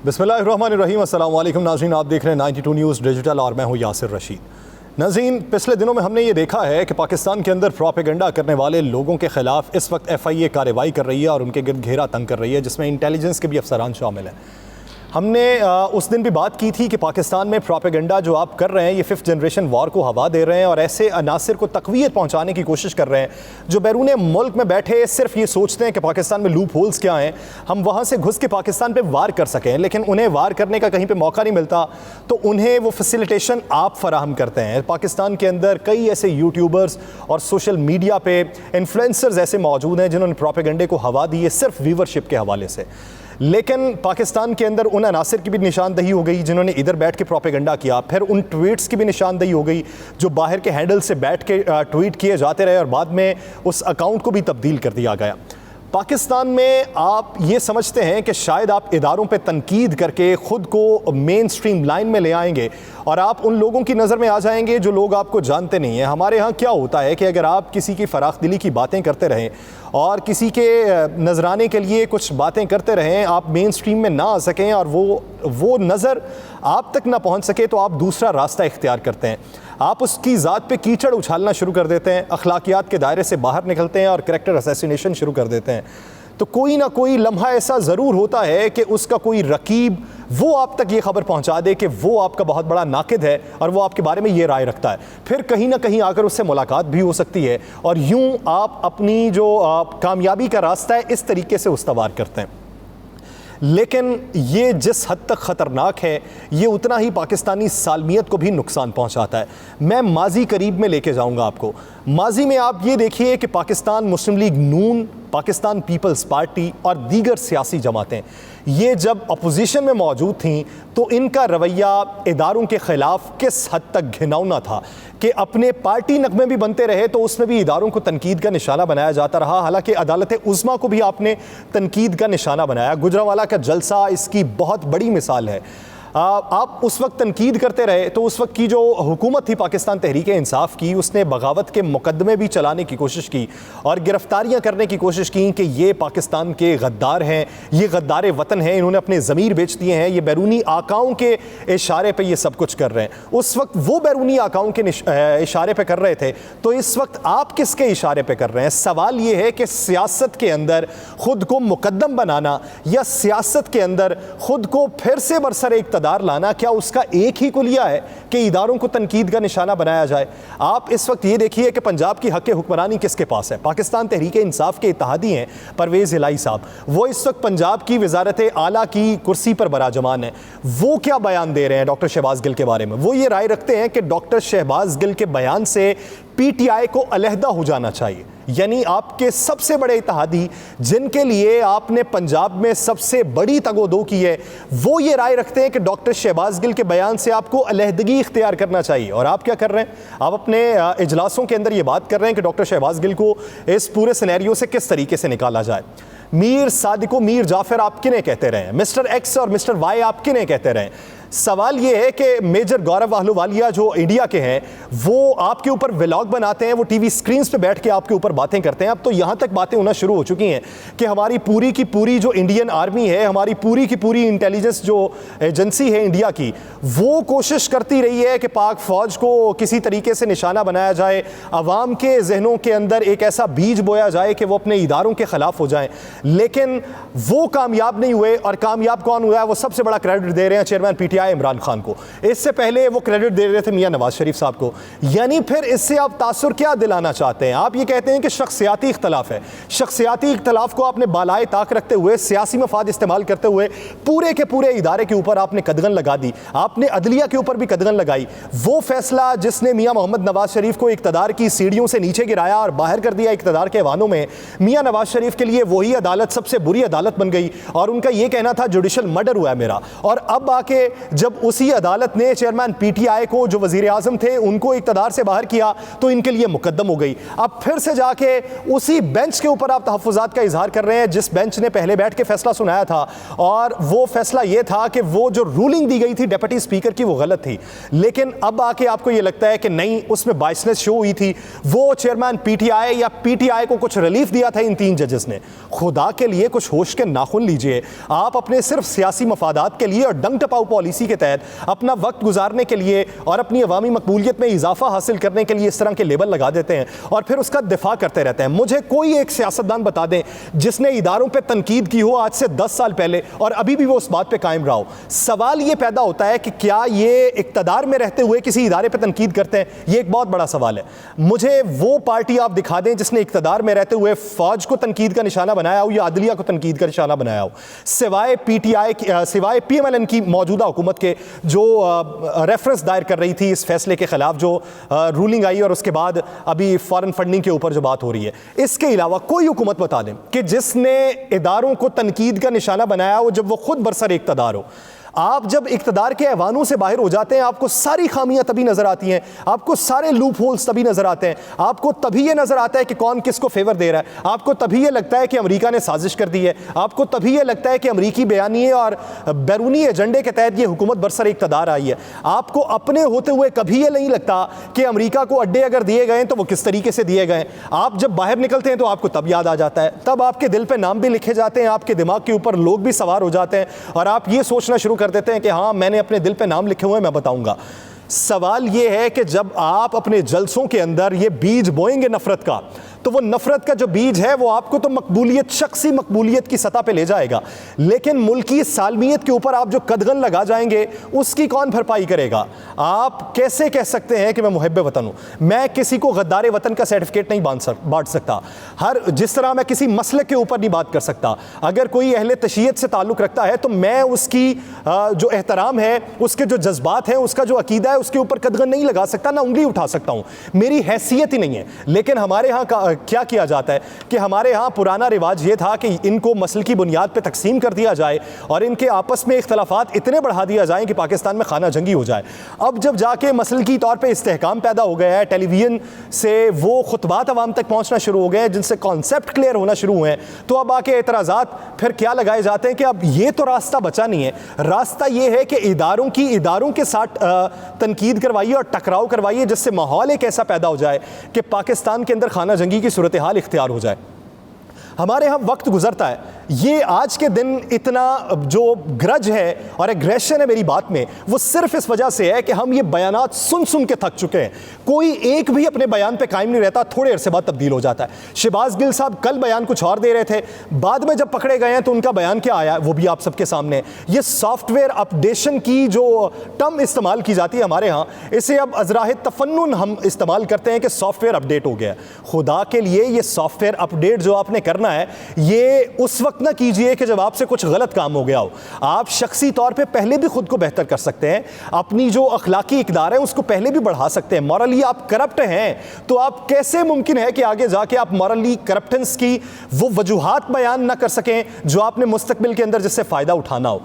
बिस्मिल्लाहिर्रहमानिर्रहीम। अस्सलाम वालेकुम नाज़रीन, आप देख रहे हैं 92 न्यूज़ डिजिटल और मैं हूँ यासिर रशीद। नाज़रीन, पिछले दिनों में हमने ये देखा है कि पाकिस्तान के अंदर प्रोपेगेंडा करने वाले लोगों के ख़िलाफ़ इस वक्त FIA कार्रवाई कर रही है और उनके गिर्द घेरा तंग कर रही है, जिसमें इंटेलिजेंस के भी अफसरान शामिल हैं। हमने उस दिन भी बात की थी कि पाकिस्तान में प्रोपेगेंडा जो आप कर रहे हैं ये 5th जनरेशन वॉर को हवा दे रहे हैं और ऐसे अनासर को तक़वियत पहुंचाने की कोशिश कर रहे हैं जो बैरून मुल्क में बैठे सिर्फ ये सोचते हैं कि पाकिस्तान में लूप होल्स क्या हैं, हम वहाँ से घुस के पाकिस्तान पे वार कर सकें, लेकिन उन्हें वार करने का कहीं पे मौका नहीं मिलता तो उन्हें वो फैसिलिटेशन आप फराहम करते हैं। पाकिस्तान के अंदर कई ऐसे यूट्यूबर्स और सोशल मीडिया पे इन्फ्लुएंसर्स ऐसे मौजूद हैं जिन्होंने प्रोपेगेंडे को हवा दी है सिर्फ व्यूवरशिप के हवाले से। लेकिन पाकिस्तान के अंदर उन अनासर की भी निशानदही हो गई जिन्होंने इधर बैठ के प्रोपेगेंडा किया, फिर उन ट्वीट्स की भी निशानदही हो गई जो बाहर के हैंडल से बैठ के ट्वीट किए जाते रहे और बाद में उस अकाउंट को भी तब्दील कर दिया गया। पाकिस्तान में आप ये समझते हैं कि शायद आप इदारों पे तनकीद करके ख़ुद को मेन स्ट्रीम लाइन में ले आएंगे और आप उन लोगों की नज़र में आ जाएंगे जो लोग आपको जानते नहीं हैं। हमारे यहाँ क्या होता है कि अगर आप किसी की फराख दिली की बातें करते रहें और किसी के नजराने के लिए कुछ बातें करते रहें, आप मेन स्ट्रीम में ना आ सकें और वो नज़र आप तक ना पहुँच सके तो आप दूसरा रास्ता इख्तियार करते हैं। आप उसकी ज़ात पे कीचड़ उछालना शुरू कर देते हैं, अखलाकियात के दायरे से बाहर निकलते हैं और करैक्टर असैसिनेशन शुरू कर देते हैं। तो कोई ना कोई लम्हा ऐसा ज़रूर होता है कि उसका कोई रकीब वो आप तक ये खबर पहुंचा दे कि वो आपका बहुत बड़ा नाकिद है और वो आपके बारे में ये राय रखता है, फिर कहीं ना कहीं आकर उससे मुलाकात भी हो सकती है और यूं आप अपनी जो कामयाबी का रास्ता है इस तरीके से उस्तवार करते हैं। लेकिन ये जिस हद तक ख़तरनाक है ये उतना ही पाकिस्तानी सालमियत को भी नुकसान पहुंचाता है। मैं माजी करीब में लेके जाऊंगा आपको। माजी में आप ये देखिए कि पाकिस्तान मुस्लिम लीग नून, पाकिस्तान पीपल्स पार्टी और दीगर सियासी जमातें ये जब अपोजिशन में मौजूद थीं तो इनका रवैया इदारों के ख़िलाफ़ किस हद तक घिनौना था कि अपने पार्टी नगमे भी बनते रहे तो उसमें भी इदारों को तनकीद का निशाना बनाया जाता रहा। हालांकि अदालत उज़्मा को भी आपने तनकीद का निशाना बनाया। गुजरांवाला का जलसा इसकी बहुत बड़ी मिसाल है। आप उस वक्त तनकीद करते रहे तो उस वक्त की जो हुकूमत थी पाकिस्तान तहरीक इंसाफ की, उसने बगावत के मुकदमे भी चलाने की कोशिश की और गिरफ्तारियां करने की कोशिश की कि ये पाकिस्तान के गद्दार हैं, ये गद्दार वतन हैं, इन्होंने अपने ज़मीर बेच दिए हैं, ये बैरूनी आकाओं के इशारे पे ये सब कुछ कर रहे हैं। उस वक्त वो बैरूनी आकाओं के इशारे पे कर रहे थे, तो इस वक्त आप किसके इशारे पे कर रहे हैं? सवाल ये है कि सियासत के अंदर ख़ुद को मुकद्दम बनाना या सियासत के अंदर ख़ुद को फिर से बरसर इक़्तिदार लाना, क्या उसका एक ही कुलिया है कि इदारों को तनकीद का निशाना बनाया जाए? आप इस वक्त ये देखिए कि पंजाब की हक़ हुक्मरानी किसके पास है? पाकिस्तान तहरीक इंसाफ के इत्तेहादी हैं परवेज़ इलाही साहब, वो इस वक्त पंजाब की वज़ारत आला की कुर्सी पर बराजमान है। वो क्या बयान दे रहे हैं डॉक्टर शहबाज गिल के बारे में? वो ये राय रखते हैं कि डॉक्टर शहबाज गिल के बयान से PTI को अलहदा हो जाना चाहिए। यानी आपके सबसे बड़े इत्तेहादी जिनके लिए आपने पंजाब में सबसे बड़ी तगोदो की है, वो ये राय रखते हैं कि डॉक्टर शहबाज गिल के बयान से आपको अलहदगी इख्तियार करना चाहिए। और आप क्या कर रहे हैं? आप अपने इजलासों के अंदर ये बात कर रहे हैं कि डॉक्टर शहबाज गिल को इस पूरे सिनेरियो से किस तरीके से निकाला जाए। मीर सादिको मीर जाफर आप किन्हें कहते रहे, मिस्टर X और मिस्टर Y आप किन्हें कहते रहे? सवाल ये है कि मेजर गौरव आहलूवालिया जो इंडिया के हैं वो आपके ऊपर व्लॉग बनाते हैं, वो टीवी स्क्रीन्स पे बैठ के आपके ऊपर बातें करते हैं। अब तो यहाँ तक बातें होना शुरू हो चुकी हैं कि हमारी पूरी की पूरी जो इंडियन आर्मी है, हमारी पूरी की पूरी इंटेलिजेंस जो एजेंसी है इंडिया की, वो कोशिश करती रही है कि पाक फ़ौज को किसी तरीके से निशाना बनाया जाए, अवाम के जहनों के अंदर एक ऐसा बीज बोया जाए कि वो अपने इदारों के ख़िलाफ़ हो जाएँ। लेकिन वो कामयाब नहीं हुए और कामयाब कौन हुआ है? वो सबसे बड़ा क्रेडिट दे रहे हैं चेयरमैन PTI इमरान खान को। इससे पहले वो क्रेडिट दे रहे थे मियां नवाज शरीफ साहब को। यानी फिर इससे आप तासुर क्या दिलाना चाहते हैं? आप ये कहते हैं कि शख्सियाती इख्तलाफ है। शख्सियाती इख्तलाफ को आपने बालाए ताक रखते हुए, सियासी मफाद इस्तेमाल करते हुए पूरे के पूरे इदारे के ऊपर आपने कदगन लगा दी। आपने अदलिया के ऊपर भी कदगन लगाई। वो फैसला जिसने मियां मोहम्मद नवाज शरीफ को इख्तदार की सीढ़ियों से नीचे गिराया और बाहर कर दिया इख्तदार के ऐवानों में, मियां नवाज शरीफ के लिए वही अदालत सबसे बुरी अदालत बन गई और उनका यह कहना था जुडिशल मर्डर हुआ है मेरा। और अब आके जब उसी अदालत ने चेयरमैन PTI को जो वजीर आजम थे उनको इक़्तिदार से बाहर किया तो इनके लिए मुकद्दम हो गई। अब फिर से जाके उसी बेंच के ऊपर आप तहफ़्फ़ुज़ात का इजहार कर रहे हैं जिस बेंच ने पहले बैठ के फैसला सुनाया था, और वो फैसला ये था कि वो जो रूलिंग दी गई थी डिप्टी स्पीकर की वो गलत थी। लेकिन अब आके आपको ये लगता है कि नहीं, उसमें बायसनेस शो हुई थी, वो चेयरमैन PTI या PTI को कुछ रिलीफ दिया था इन 3 जजेस ने। खुदा खुदा के लिए कुछ होश के नाखुन लीजिए। आप अपने सिर्फ सियासी मफादात के लिए और डंग टपाऊ पॉलिसी के तहत अपना वक्त गुजारने के लिए और अपनी अवामी मकबूलियत में इजाफा हासिल करने के लिए इस तरह के लेबल लगा देते हैं और फिर उसका दिफा करते रहते हैं। मुझे कोई एक सियासतदान बता दें जिसने इदारों पर तनकीद की हो आज से 10 साल पहले और अभी भी वो उस बात पर कायम रहा हो। सवाल ये पैदा होता है कि क्या ये इक्तदार में रहते हुए किसी इदारे पर तनकीद करते हैं? ये एक बहुत बड़ा सवाल है। मुझे वो पार्टी आप दिखा दें जिसने इक्तदार में रहते हुए फौज को तनकीद का निशाना बनाया हो या अदलिया को तनकीद का निशाना बनाया हो, सिवाय पीटीआई, सिवाय पीएमएलएन की मौजूदा हुकूमत के जो रेफरेंस दायर कर रही थी इस फैसले के खिलाफ जो रूलिंग आई और उसके बाद अभी फॉरेन फंडिंग के ऊपर जो बात हो रही है। इसके अलावा कोई हुकूमत बता दें कि जिसने इदारों को तनकीद का निशाना बनाया हो जब वो खुद बरसर इक्तदार हो। आप जब इक्तदार के ऐवानों से बाहर हो जाते हैं आपको सारी खामियां तभी नजर आती हैं, आपको सारे लूप होल्स तभी नजर आते हैं, आपको तभी ये नजर आता है कि कौन किसको फेवर दे रहा है, आपको तभी ये लगता है कि अमेरिका ने साजिश कर दी है, आपको तभी ये लगता है कि अमेरिकी बयानिए और बैरूनी एजेंडे के तहत ये हुकूमत बरसर इक्तदार आई है। आपको अपने होते हुए कभी ये नहीं लगता कि अमेरिका को अड्डे अगर दिए गए तो वो किस तरीके से दिए गए। आप जब बाहर निकलते हैं तो आपको तब याद आ जाता है, तब आपके दिल पे नाम भी लिखे जाते हैं, आपके दिमाग के ऊपर लोग भी सवार हो जाते हैं और आप ये सोचना शुरू कर देते हैं कि हाँ मैंने अपने दिल पे नाम लिखे हुए हैं, मैं बताऊंगा। सवाल ये है कि जब आप अपने जलसों के अंदर ये बीज बोएंगे नफरत का, तो वो नफरत का जो बीज है वो आपको तो मकबूलियत, शख्सी मकबूलियत की सतह पे ले जाएगा, लेकिन मुल्की सालमियत के ऊपर आप जो कदगन लगा जाएंगे उसकी कौन भरपाई करेगा? आप कैसे कह सकते हैं कि मैं मुहब्बे वतन हूँ? मैं किसी को गद्दारे वतन का सर्टिफिकेट नहीं बांट सकता। हर जिस तरह मैं किसी मसले के ऊपर नहीं बात कर सकता। अगर कोई अहले तशय्युत से ताल्लुक़ रखता है तो मैं उसकी जो एहतराम है, उसके जो जज्बात हैं, उसका जो अकीदा है, उसके ऊपर कदगन नहीं लगा सकता, ना उंगली उठा सकता हूँ, मेरी हैसियत ही नहीं है। लेकिन हमारे यहाँ क्या किया जाता है कि हमारे यहाँ पुराना रिवाज ये था कि इनको मसल की बुनियाद पे तकसीम कर दिया जाए और इनके आपस में इख्तलाफात इतने बढ़ा दिया जाए कि पाकिस्तान में खाना जंगी हो जाए। अब जब जाके मसल की तौर पे इस्तेहकाम पैदा हो गया है, टेलीविज़न से वो खुतबात अवाम तक पहुँचना शुरू हो गए हैं जिनसे कॉन्सेप्ट क्लियर होना शुरू हुए हैं, तो अब आके एतराज़ात फिर क्या लगाए जाते हैं कि अब ये तो रास्ता बचा नहीं है। रास्ता ये है कि इदारों के साथ तनकीद करवाइए और टकराव करवाइए जिससे माहौल एक ऐसा पैदा हो जाए कि पाकिस्तान के अंदर खाना जंगी की सूरत हाल इख्तियार हो जाए। हमारे यहाँ वक्त गुजरता है, ये आज के दिन इतना जो ग्रज है और एग्रेशन है मेरी बात में, वो सिर्फ इस वजह से है कि हम ये बयानात सुन सुन के थक चुके हैं। कोई एक भी अपने बयान पे कायम नहीं रहता, थोड़े अरसे बाद तब्दील हो जाता है। शहबाज गिल साहब कल बयान कुछ और दे रहे थे, बाद में जब पकड़े गए हैं तो उनका बयान क्या आया वो भी आप सबके सामने। ये सॉफ्टवेयर अपडेशन की जो टर्म इस्तेमाल की जाती है हमारे यहाँ, इसे अब अज़राह तफन्नुन हम इस्तेमाल करते हैं कि सॉफ्टवेयर अपडेट हो गया। खुदा के लिए ये सॉफ्टवेयर अपडेट जो आपने करना है ये उस वक्त ना कीजिए कि जब आपसे कुछ गलत काम हो गया हो। आप शख्सी तौर पे पहले भी खुद को बेहतर कर सकते हैं, अपनी जो अखलाकी इक़दार है उसको पहले भी बढ़ा सकते हैं। मॉरली आप करप्ट हैं तो आप कैसे मुमकिन है कि आगे जाके आप मॉरली करप्टेंस की वो वजूहात बयान ना कर सकें जो आपने मुस्तकबिल के अंदर जिससे फ़ायदा उठाना हो।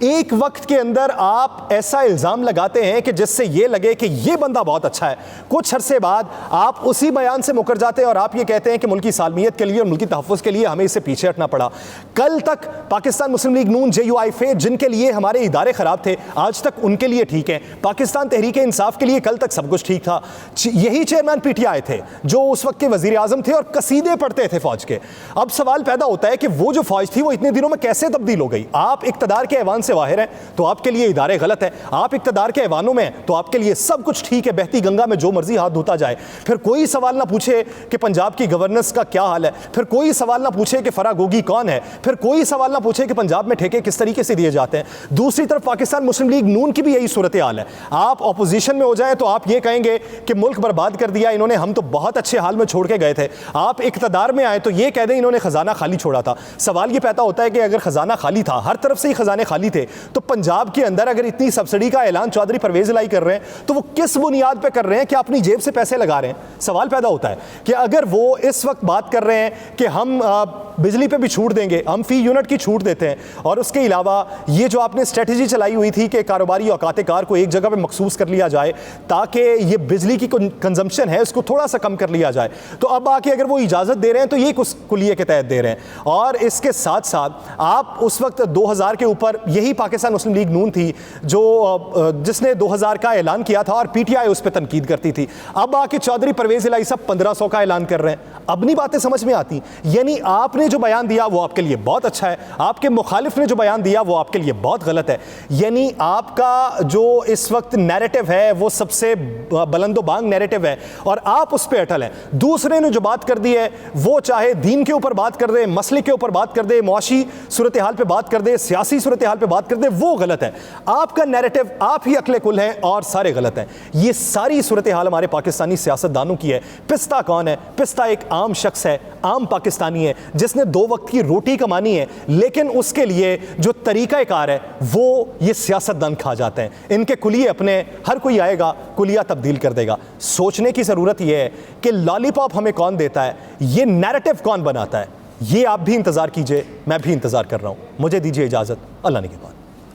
एक वक्त के अंदर आप ऐसा इल्ज़ाम लगाते हैं कि जिससे ये लगे कि ये बंदा बहुत अच्छा है, कुछ अरसे बाद आप उसी बयान से मुकर जाते हैं और आप ये कहते हैं कि मुल्की सालमियत के लिए और मुल्की तहफ़्फ़ुज़ के लिए हमें इससे पीछे हटना पड़ा। कल तक पाकिस्तान मुस्लिम लीग नून JUIF जिनके लिए हमारे इदारे ख़राब थे, आज तक उनके लिए ठीक है। पाकिस्तान तहरीक इंसाफ के लिए कल तक सब कुछ ठीक था। यही चेयरमैन PTI थे जो उस वक्त के वज़ीर आज़म थे और कसीदे पढ़ते थे फ़ौज के। अब सवाल पैदा होता है कि वो जो फ़ौज थी वो इतने दिनों में कैसे तब्दील हो गई? आप इक़्तिदार के ऐवान से बाहर हैं तो आपके लिए इदारे गलत है, आप इक़्तिदार के ऐवानों में तो आपके लिए सब कुछ ठीक है, बहती गंगा में जो मर्जी हाथ धोता जाए। फिर कोई सवाल ना पूछे कि पंजाब की गवर्नेंस का क्या हाल है, फिर कोई सवाल ना पूछे कि फराह गोगी कौन है, फिर कोई सवाल ना पूछे कि पंजाब में ठेके किस तरीके से दिए जाते हैं। दूसरी तरफ पाकिस्तान मुस्लिम लीग नून की भी यही सूरत हाल है। आप अपोजिशन में हो जाए तो आप ये कहेंगे कि मुल्क बर्बाद कर दिया इन्होंने, हम तो बहुत अच्छे हाल में छोड़ के गए थे। आप इक़्तिदार में आए तो ये कह दें इन्होंने खजाना खाली छोड़ा था। सवाल ये पैदा होता है कि अगर खजाना खाली था, हर तरफ से ही खजाने खाली थे, तो पंजाब के अंदर अगर इतनी सब्सिडी का ऐलान चौधरी परवेज इलाही कर रहे हैं तो वो किस बुनियाद पे कर रहे हैं कि अपनी जेब से पैसे लगा रहे हैं? सवाल पैदा होता है कि अगर वो इस वक्त बात कर रहे हैं कि हम बिजली पे भी छूट देंगे, हम फी यूनिट की छूट देते हैं, और उसके अलावा ये जो आपने स्ट्रेटजी चलाई हुई थी कि कारोबारी औकात कार को एक जगह पे मखसूस कर लिया जाए ताकि ये बिजली की कंजम्पशन है उसको थोड़ा सा कम कर लिया जाए, तो अब आके अगर वो इजाज़त दे रहे हैं तो ये कुछ कुलिये के तहत दे रहे हैं। और इसके साथ साथ आप उस वक्त 2000 के ऊपर यही पाकिस्तान मुस्लिम लीग नून थी जिसने 2000 का ऐलान किया था और PTI उस पर तनकीद करती थी। अब आके चौधरी परवेज इलाही साहब 1500 का ऐलान कर रहे हैं। अब नहीं बातें समझ में आती। यानी आपने आपने जो बयान दिया वो आपके लिए बहुत अच्छा है, आपके मुखालिफ ने जो बयान दिया वो आपके लिए बहुत गलत है। यानी आपका जो इस वक्त नैरेटिव है वो सबसे बुलंदोबांग नैरेटिव है और आप उस पर अटल हैं। दूसरे ने जो बात कर दी है वो चाहे दीन के ऊपर बात कर दे, मसले के ऊपर बात कर दे, मुआशी सूरत हाल पे बात कर दे, सियासी सूरत हाल पे बात कर दे, वो गलत है। आपका नैरेटिव, आप ही अकले कुल हैं और सारे गलत हैं। ये सारी सूरत हाल हमारे पाकिस्तानी सियासतदानों की है। पिस्ता कौन है? पिस्ता एक आम शख्स है, आम पाकिस्तानी है जिसने 2 वक्त की रोटी कमानी है, लेकिन उसके लिए जो तरीक़ाकार है वो ये सियासतदान खा जाते हैं। इनके कुलिये अपने, हर कोई आएगा कुलिया तब्दील कर देगा। सोचने की ज़रूरत यह है कि लॉलीपॉप हमें कौन देता है, ये नैरेटिव कौन बनाता है। ये आप भी इंतज़ार कीजिए, मैं भी इंतज़ार कर रहा हूँ। मुझे दीजिए इजाज़त, अल्लाह ने के बाद।